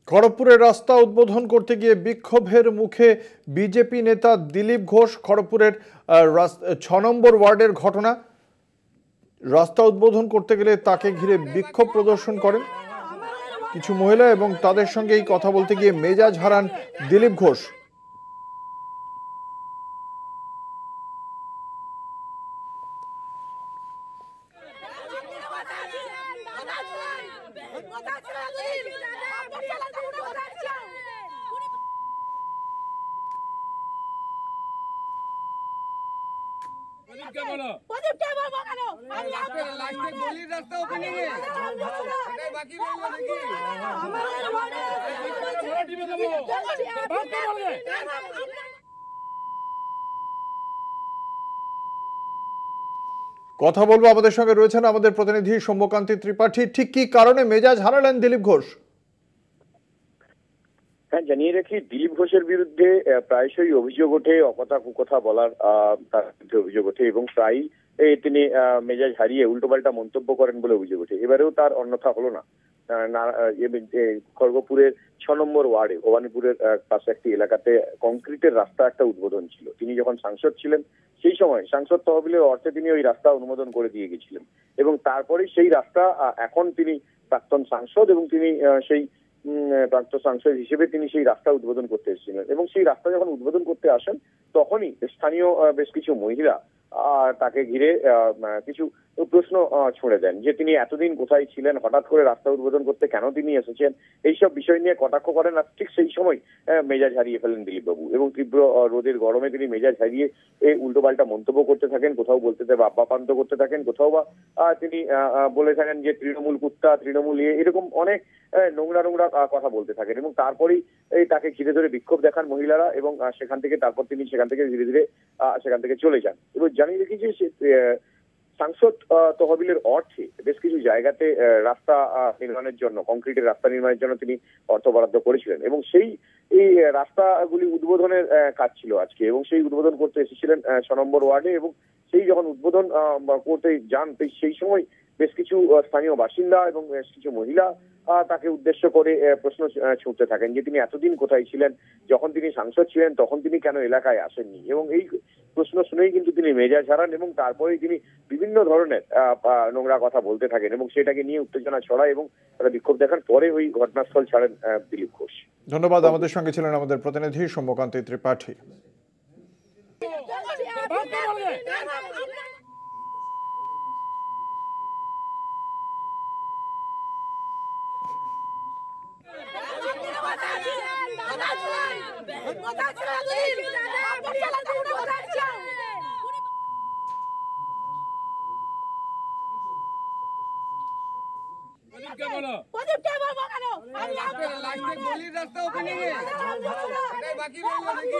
খড়গপুরের রাস্তা উদ্বোধন করতে গিয়ে বিক্ষোভের মুখে বিজেপি নেতা দিলীপ ঘোষ। খড়গপুরের ৬ নম্বর ওয়ার্ডের ঘটনা। রাস্তা উদ্বোধন করতে গেলে তাকে ঘিরে বিক্ষোভ প্রদর্শন করেন কিছু মহিলা এবং তাদের সঙ্গে এই কথা বলতে গিয়ে মেজাজ হারান দিলীপ ঘোষ। কথা বলবো, আমাদের সঙ্গে রয়েছেন আমাদের প্রতিনিধি সৌম্যকান্তি ত্রিপাঠী। ঠিক কি কারণে মেজাজ হারালেন দিলীপ ঘোষ? হ্যাঁ, জানিয়ে রাখি, দিলীপ ঘোষের বিরুদ্ধে প্রায়শই অভিযোগ ওঠে, অকথা কুকথা বলার তার বিরুদ্ধে অভিযোগ ওঠে এবং প্রায়ই তিনি মেজাজ হারিয়ে উল্টোপাল্টা মন্তব্য করেন বলে অভিযোগ ওঠে। এবারেও তার অন্যথা হলো না। খড়গপুরের ৬ নম্বর ওয়ার্ডে ভবানীপুরের পাশে একটি এলাকাতে কংক্রিটের রাস্তা একটা উদ্বোধন ছিল। তিনি যখন সাংসদ ছিলেন সেই সময় সাংসদ তহবিলের অর্থে তিনি ওই রাস্তা অনুমোদন করে দিয়ে গেছিলেন এবং তারপরে সেই রাস্তা এখন তিনি প্রাক্তন সাংসদ এবং তিনি সেই প্রাক্তন সাংসদ হিসেবে তিনি সেই রাস্তা উদ্বোধন করতে এসেছিলেন এবং সেই রাস্তা যখন উদ্বোধন করতে আসেন তখনই স্থানীয় বেশ কিছু মহিলা তাকে ঘিরে কিছু প্রশ্ন ছুড়ে দেন যে তিনি এতদিন কোথায় ছিলেন, হঠাৎ করে রাস্তা উদ্বোধন করতে কেন তিনি এসেছেন, এইসব বিষয় নিয়ে কটাক্ষ করেন। আর ঠিক সেই সময় মেজাজ হারিয়ে ফেলেন দিলীপ বাবু এবং তীব্র রোদের গরমে তিনি মেজাজ হারিয়ে উল্টোপাল্টা মন্তব্য করতে থাকেন। কোথাও বলতে দেবে আব্বাপান্ত করতে থাকেন, কোথাও বা তিনি বলে থাকেন যে তৃণমূল কুত্তা, তৃণমূল এরকম অনেক নোংরা নোংরা কথা বলতে থাকেন এবং তারপরেই তাকে ঘিরে ধরে বিক্ষোভ দেখান মহিলারা এবং সেখান থেকে তারপর তিনি সেখান থেকে ধীরে ধীরে সেখান থেকে চলে যান। এবং জানিয়ে রেখি যে সাংসদ তহবিলের অর্থে বেশ কিছু জায়গাতে রাস্তা নির্মাণের জন্য, কংক্রিটের রাস্তা নির্মাণের জন্য তিনি অর্থ বরাদ্দ করেছিলেন এবং এই রাস্তাগুলি উদ্বোধনের কাজ ছিল আজকে এবং সেই উদ্বোধন করতে এসেছিলেন ৬ নম্বর ওয়ার্ডে এবং সেই যখন উদ্বোধন করতে যান সেই সময় বেশ কিছু স্থানীয় বাসিন্দা এবং বেশ কিছু মহিলা তাকে উদ্দেশ্য করে প্রশ্ন ছুঁড়তে থাকেন যে তিনি এতদিন কোথায় ছিলেন, যখন তিনি সাংসদ ছিলেন তখন তিনি কেন এলাকায় আসেননি এবং এই প্রশ্ন শুনেই কিন্তু তিনি মেজাজ হারান এবং তারপরেই তিনি বিভিন্ন ধরনের নোংরা কথা বলতে থাকেন এবং সেটাকে নিয়ে উত্তেজনা ছড়ায় এবং তারা বিক্ষোভ দেখান। পরে ওই ঘটনাস্থল ছাড়েন দিলীপ ঘোষ। ধন্যবাদ। আমাদের সঙ্গে ছিলেন আমাদের প্রতিনিধি সৌম্যকান্তি ত্রিপাঠী। রাস্তা ওপেনিং এ বাকি রইল নাকি?